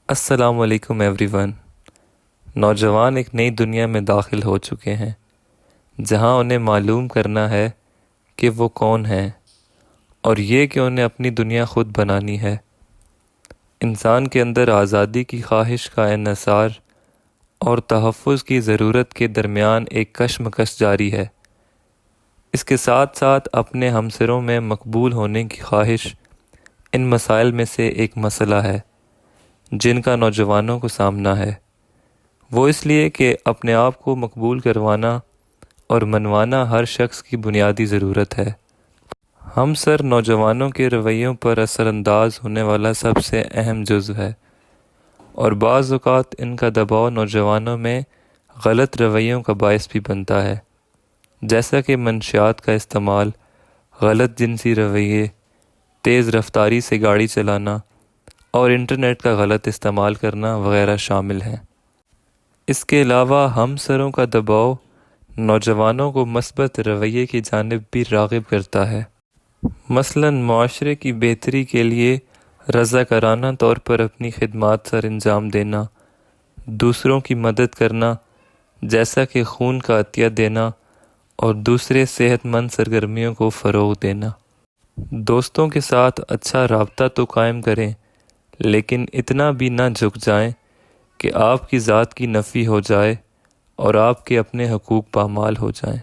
السلام علیکم every one. نوجوان ایک نئی دنیا میں داخل ہو چکے ہیں جہاں انہیں معلوم کرنا ہے کہ وہ کون ہیں اور یہ کہ انہیں اپنی دنیا خود بنانی ہے۔ انسان کے اندر آزادی کی خواہش کا انحصار اور تحفظ کی ضرورت کے درمیان ایک کشمکش جاری ہے۔ اس کے ساتھ ساتھ اپنے ہمسروں میں مقبول ہونے کی خواہش ان مسائل میں سے ایک مسئلہ ہے جن کا نوجوانوں کو سامنا ہے۔ وہ اس لیے کہ اپنے آپ کو مقبول کروانا اور منوانا ہر شخص کی بنیادی ضرورت ہے۔ ہم سر نوجوانوں کے رویوں پر اثر انداز ہونے والا سب سے اہم جزو ہے، اور بعض اوقات ان کا دباؤ نوجوانوں میں غلط رویوں کا باعث بھی بنتا ہے، جیسا کہ منشیات کا استعمال، غلط جنسی رویے، تیز رفتاری سے گاڑی چلانا اور انٹرنیٹ کا غلط استعمال کرنا وغیرہ شامل ہیں۔ اس کے علاوہ ہم سروں کا دباؤ نوجوانوں کو مثبت رویے کی جانب بھی راغب کرتا ہے۔ مثلاً معاشرے کی بہتری کے لیے رضاکارانہ طور پر اپنی خدمات سر انجام دینا، دوسروں کی مدد کرنا جیسا کہ خون کا عطیہ دینا اور دوسرے صحت مند سرگرمیوں کو فروغ دینا۔ دوستوں کے ساتھ اچھا رابطہ تو قائم کریں، لیکن اتنا بھی نہ جھک جائیں کہ آپ کی ذات کی نفی ہو جائے اور آپ کے اپنے حقوق پامال ہو جائیں۔